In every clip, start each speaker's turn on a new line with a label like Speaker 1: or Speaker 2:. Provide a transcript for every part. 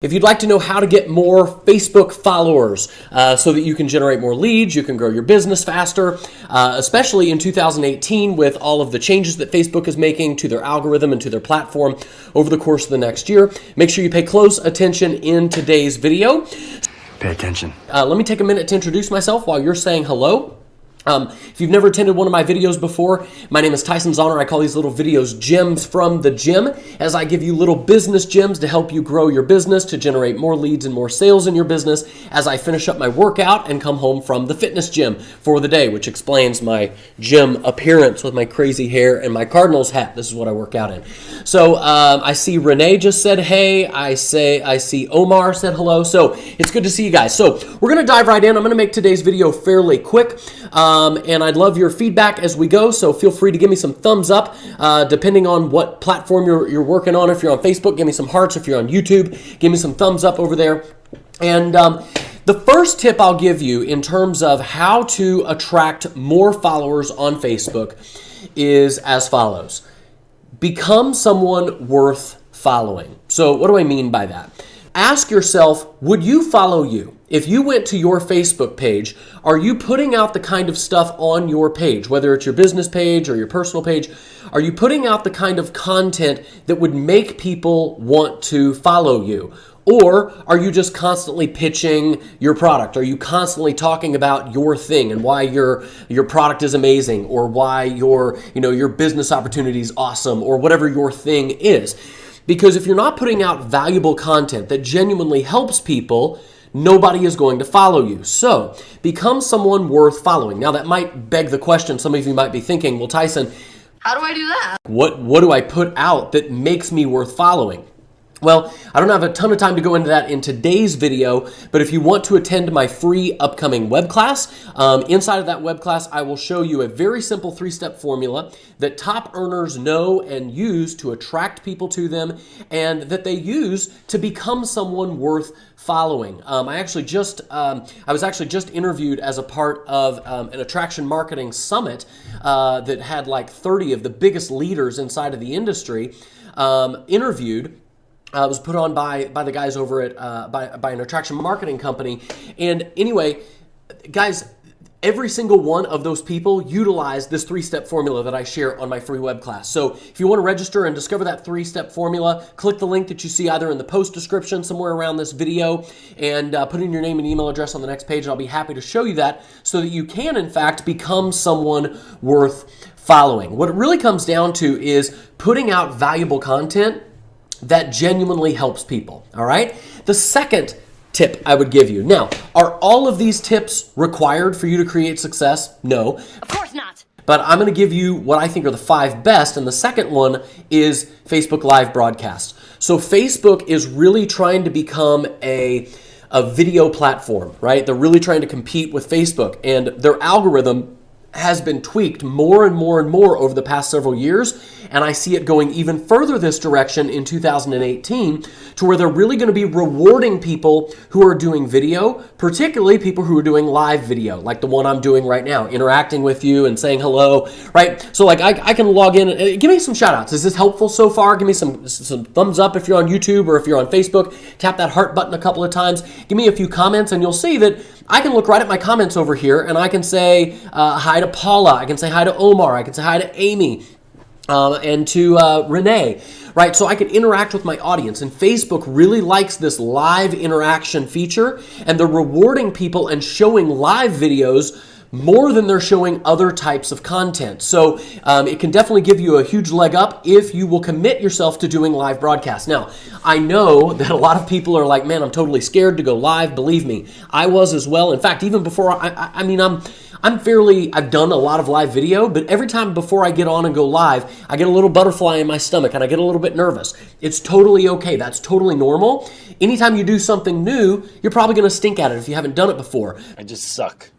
Speaker 1: If you'd like to know how to get more Facebook followers so that you can generate more leads, you can grow your business faster, especially in 2018 with all of the changes that Facebook is making to their algorithm and to their platform over the course of the next year, make sure you pay close attention in today's video.
Speaker 2: Pay attention.
Speaker 1: Let me take a minute to introduce myself while you're saying hello. If you've never attended one of my videos before, my name is Tyson Zahner. I call these little videos gems from the gym, as I give you little business gems to help you grow your business, to generate more leads and more sales in your business as I finish up my workout and come home from the fitness gym for the day, which explains my gym appearance with my crazy hair and my Cardinals hat. This is what I work out in. So I see Renee just said hey. I see Omar said hello. So it's good to see you guys. So we're going to dive right in. I'm going to make today's video fairly quick. And I'd love your feedback as we go, so feel free to give me some thumbs up, depending on what platform you're working on. If you're on Facebook, give me some hearts. If you're on YouTube, give me some thumbs up over there. And the first tip I'll give you in terms of how to attract more followers on Facebook is as follows. Become someone worth following. So what do I mean by that? Ask yourself, would you follow you? If you went to your Facebook page, are you putting out the kind of stuff on your page, whether it's your business page or your personal page? Are you putting out the kind of content that would make people want to follow you? Or are you just constantly pitching your product? Are you constantly talking about your thing and why your product is amazing, or why your business opportunity is awesome, or whatever your thing is? Because if you're not putting out valuable content that genuinely helps people, nobody is going to follow you. So become someone worth following. Now that might beg the question, some of you might be thinking, well, Tyson,
Speaker 3: how do I do that?
Speaker 1: What do I put out that makes me worth following? Well, I don't have a ton of time to go into that in today's video, but if you want to attend my free upcoming web class, inside of that web class, I will show you a very simple 3-step formula that top earners know and use to attract people to them, and that they use to become someone worth following. I was actually just interviewed as a part of an attraction marketing summit that had like 30 of the biggest leaders inside of the industry interviewed. It was put on by the guys over at by an attraction marketing company. And anyway, guys, every single one of those people utilized this 3-step formula that I share on my free web class. So if you want to register and discover that 3-step formula, click the link that you see either in the post description somewhere around this video, and put in your name and email address on the next page, and I'll be happy to show you that so that you can, in fact, become someone worth following. What it really comes down to is putting out valuable content that genuinely helps people, all right? The second tip I would give you. Now, are all of these tips required for you to create success? No.
Speaker 3: Of course not.
Speaker 1: But I'm going to give you what I think are the 5 best, and the second one is Facebook Live broadcast. So Facebook is really trying to become a video platform, right? They're really trying to compete with Facebook, and their algorithm has been tweaked more and more and more over the past several years, and I see it going even further this direction in 2018, to where they're really going to be rewarding people who are doing video, particularly people who are doing live video, like the one I'm doing right now, interacting with you and saying hello, right? So like I can log in, give me some shout outs. Is this helpful so far? Give me some thumbs up if you're on YouTube, or if you're on Facebook, tap that heart button a couple of times. Give me a few comments, and you'll see that I can look right at my comments over here, and I can say hi to Paula, I can say hi to Omar, I can say hi to Amy, and to Renee, right? So I can interact with my audience, and Facebook really likes this live interaction feature, and they're rewarding people and showing live videos more than they're showing other types of content. So it can definitely give you a huge leg up if you will commit yourself to doing live broadcasts. Now, I know that a lot of people are like, man, I'm totally scared to go live. Believe me, I was as well. In fact, even before I've done a lot of live video, but every time before I get on and go live, I get a little butterfly in my stomach and I get a little bit nervous. It's totally okay. That's totally normal. Anytime you do something new, you're probably going to stink at it if you haven't done it before.
Speaker 2: I just suck.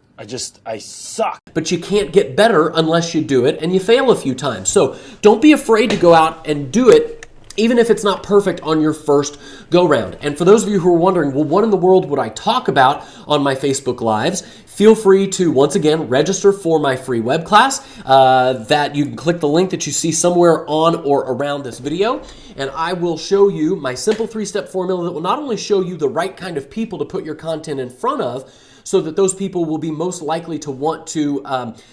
Speaker 2: I suck.
Speaker 1: But you can't get better unless you do it and you fail a few times. So don't be afraid to go out and do it, even if it's not perfect on your first go round. And for those of you who are wondering, well, what in the world would I talk about on my Facebook Lives? feel free to, once again, register for my free web class that you can click the link that you see somewhere on or around this video, and I will show you my simple 3-step formula that will not only show you the right kind of people to put your content in front of, so that those people will be most likely to want to,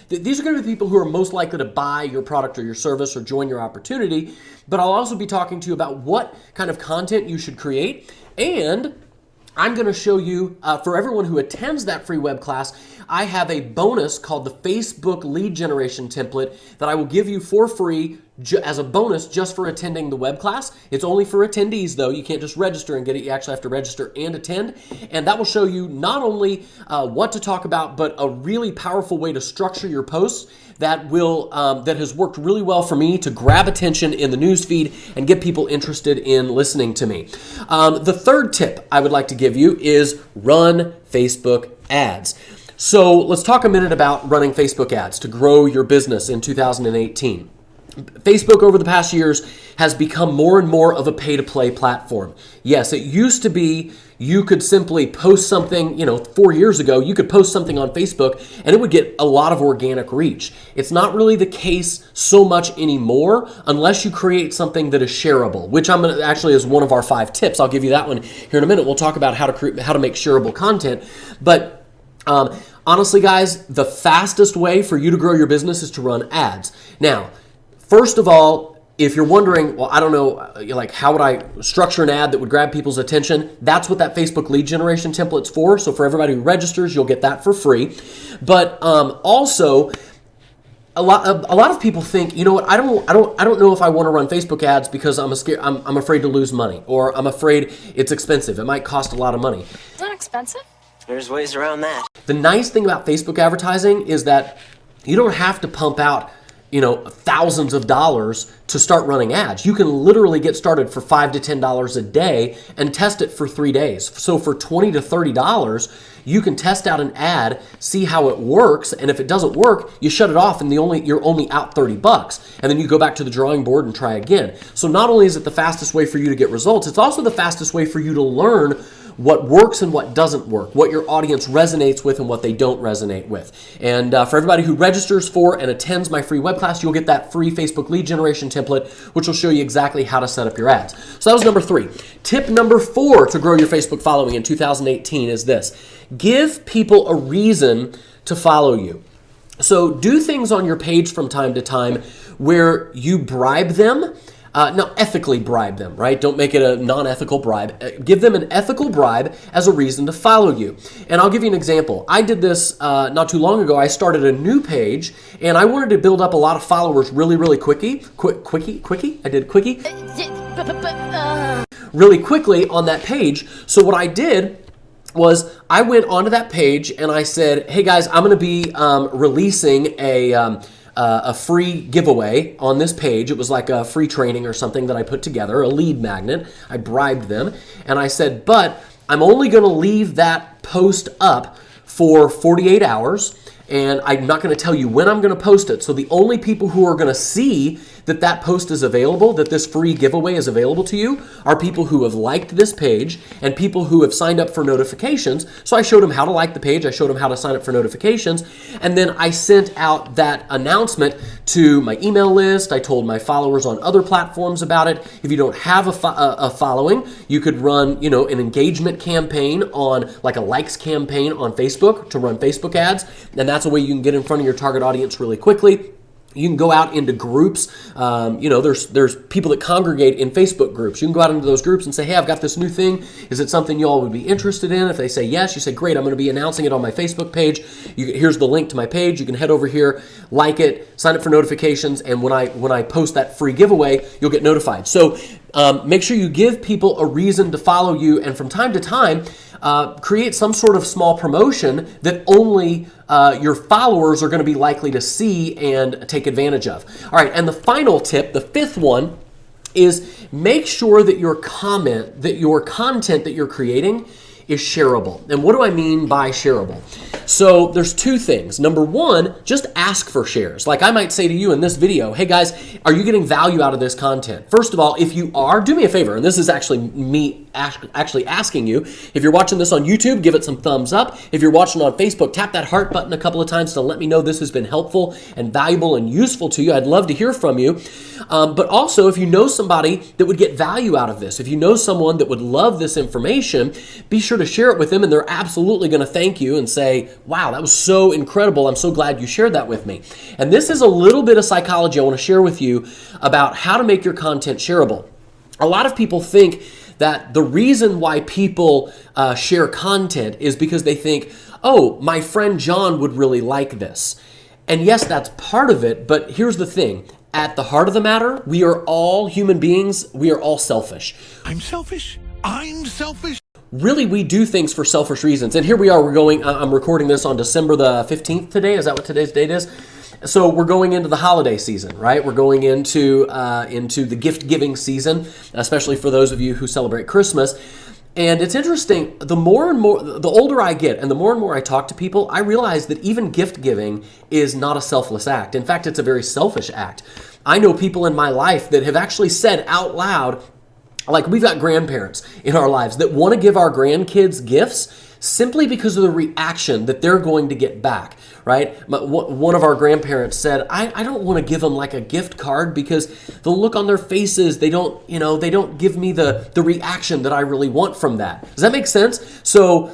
Speaker 1: these are going to be the people who are most likely to buy your product or your service or join your opportunity, but I'll also be talking to you about what kind of content you should create, and I'm going to show you, for everyone who attends that free web class, I have a bonus called the Facebook lead generation template that I will give you for free as a bonus just for attending the web class. It's only for attendees though. You can't just register and get it. You actually have to register and attend. And that will show you not only what to talk about, but a really powerful way to structure your posts that will that has worked really well for me to grab attention in the news feed and get people interested in listening to me. The third tip I would like to give you is run Facebook ads. So let's talk a minute about running Facebook ads to grow your business in 2018. Facebook over the past years has become more and more of a pay-to-play platform. Yes, it used to be you could simply post something, 4 years ago, you could post something on Facebook and it would get a lot of organic reach. It's not really the case so much anymore unless you create something that is shareable, which I'm gonna actually is one of our 5 tips. I'll give you that one here in a minute. We'll talk about how to make shareable content. But honestly, guys, the fastest way for you to grow your business is to run ads. Now, first of all, if you're wondering, well, I don't know, like how would I structure an ad that would grab people's attention? That's what that Facebook lead generation template's for. So for everybody who registers, you'll get that for free. But also, a lot of people think, you know what? I don't know if I want to run Facebook ads because I'm afraid to lose money, or I'm afraid it's expensive. It might cost a lot of money.
Speaker 3: It's not expensive.
Speaker 4: There's ways around that.
Speaker 1: The nice thing about Facebook advertising is that you don't have to pump out thousands of dollars to start running ads. You can literally get started for $5 to $10 a day and test it for 3 days. So for $20 to $30, you can test out an ad, see how it works, and if it doesn't work, you shut it off and you're only out $30, and then you go back to the drawing board and try again. So not only is it the fastest way for you to get results, it's also the fastest way for you to learn what works and what doesn't work, what your audience resonates with and what they don't resonate with. And for everybody who registers for and attends my free web class, you'll get that free Facebook lead generation template, which will show you exactly how to set up your ads. So that was number 3. Tip number 4 to grow your Facebook following in 2018 is this: give people a reason to follow you. So do things on your page from time to time where you bribe them. Now, ethically bribe them, right? Don't make it a non-ethical bribe. Give them an ethical bribe as a reason to follow you. And I'll give you an example. I did this not too long ago. I started a new page, and I wanted to build up a lot of followers really, really quickie. I did quickie. Really quickly on that page. So what I did was I went onto that page and I said, hey guys, I'm going to be releasing a free giveaway on this page. It was like a free training or something that I put together, a lead magnet. I bribed them and I said, but I'm only going to leave that post up for 48 hours and I'm not going to tell you when I'm going to post it. So the only people who are going to see that post is available, that this free giveaway is available to you, are people who have liked this page and people who have signed up for notifications. So I showed them how to like the page, I showed them how to sign up for notifications, and then I sent out that announcement to my email list. I told my followers on other platforms about it. If you don't have a following, you could run, an engagement campaign on, like a likes campaign on Facebook to run Facebook ads, and that's a way you can get in front of your target audience really quickly. You can go out into groups. There's people that congregate in Facebook groups. You can go out into those groups and say, hey, I've got this new thing. Is it something you all would be interested in? If they say yes, you say, great, I'm going to be announcing it on my Facebook page. Here's the link to my page. You can head over here, like it, sign up for notifications, and when I post that free giveaway, you'll get notified. So make sure you give people a reason to follow you, and from time to time, create some sort of small promotion that only your followers are going to be likely to see and take advantage of. All right, and the final tip, the 5th one, is make sure that your content that you're creating is shareable. And what do I mean by shareable? So there's 2 things. Number 1, just ask for shares. Like I might say to you in this video, hey guys, are you getting value out of this content? First of all, if you are, do me a favor, and this is actually me actually asking you. If you're watching this on YouTube, give it some thumbs up. If you're watching on Facebook, tap that heart button a couple of times to let me know this has been helpful and valuable and useful to you. I'd love to hear from you. But also, if you know somebody that would get value out of this, if you know someone that would love this information, be sure to share it with them, and they're absolutely going to thank you and say, wow, that was so incredible. I'm so glad you shared that with me. And this is a little bit of psychology I want to share with you about how to make your content shareable. A lot of people think that the reason why people share content is because they think, oh, my friend John would really like this. And yes, that's part of it, but here's the thing. At the heart of the matter, we are all human beings. We are all selfish.
Speaker 4: I'm selfish. I'm selfish.
Speaker 1: Really, we do things for selfish reasons. And here we are, I'm recording this on December the 15th today. Is that what today's date is? So we're going into the holiday season, right? We're going into the gift-giving season, especially for those of you who celebrate Christmas. And it's interesting, the older I get and the more I talk to people, I realize that even gift-giving is not a selfless act. In fact, it's a very selfish act. I know people in my life that have actually said out loud, like we've got grandparents in our lives that want to give our grandkids gifts simply because of the reaction that they're going to get back, right? One of our grandparents said, I don't want to give them like a gift card because the look on their faces, they don't give me the reaction that I really want from that. Does that make sense? So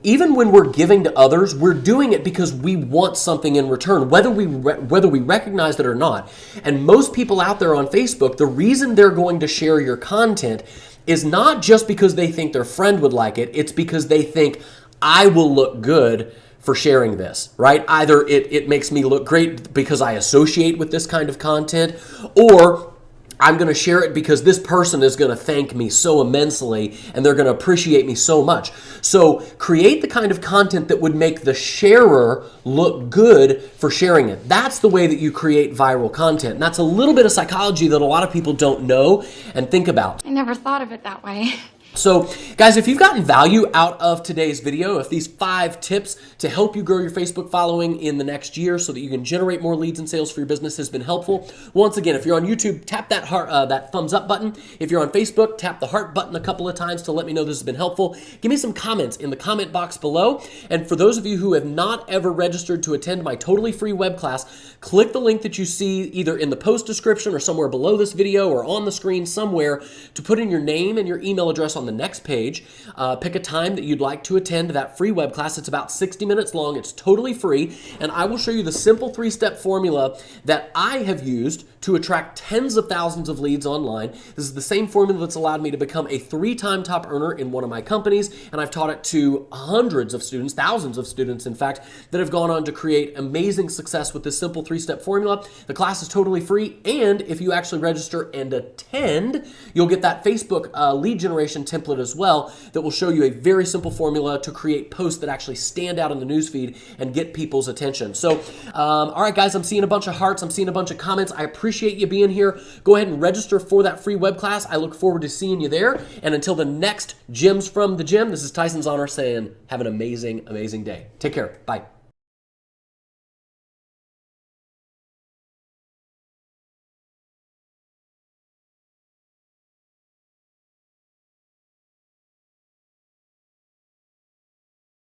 Speaker 1: even when we're giving to others, we're doing it because we want something in return, whether we recognize it or not. And most people out there on Facebook, the reason they're going to share your content is not just because they think their friend would like it. It's because they think, I will look good for sharing this, right? Either it makes me look great because I associate with this kind of content, or I'm going to share it because this person is going to thank me so immensely and they're going to appreciate me so much. So create the kind of content that would make the sharer look good for sharing it. That's the way that you create viral content. And that's a little bit of psychology that a lot of people don't know and think about.
Speaker 5: I never thought of it that way.
Speaker 1: So guys, if you've gotten value out of today's video, if these 5 tips to help you grow your Facebook following in the next year so that you can generate more leads and sales for your business has been helpful, once again, if you're on YouTube, tap that that thumbs up button. If you're on Facebook, tap the heart button a couple of times to let me know this has been helpful. Give me some comments in the comment box below. And for those of you who have not ever registered to attend my totally free web class, click the link that you see either in the post description or somewhere below this video or on the screen somewhere to put in your name and your email address on the next page. Pick a time that you'd like to attend that free web class. It's about 60 minutes long. It's totally free. And I will show you the simple 3-step formula that I have used to attract tens of thousands of leads online. This is the same formula that's allowed me to become a 3-time top earner in one of my companies. And I've taught it to hundreds of students, thousands of students, in fact, that have gone on to create amazing success with this simple 3-step formula. The class is totally free. And if you actually register and attend, you'll get that Facebook lead generation template as well that will show you a very simple formula to create posts that actually stand out in the newsfeed and get people's attention. So, all right, guys, I'm seeing a bunch of hearts. I'm seeing a bunch of comments. I appreciate you being here. Go ahead and register for that free web class. I look forward to seeing you there. And until the next Gems from the Gym, this is Tyson Zahner saying, have an amazing, amazing day. Take care. Bye.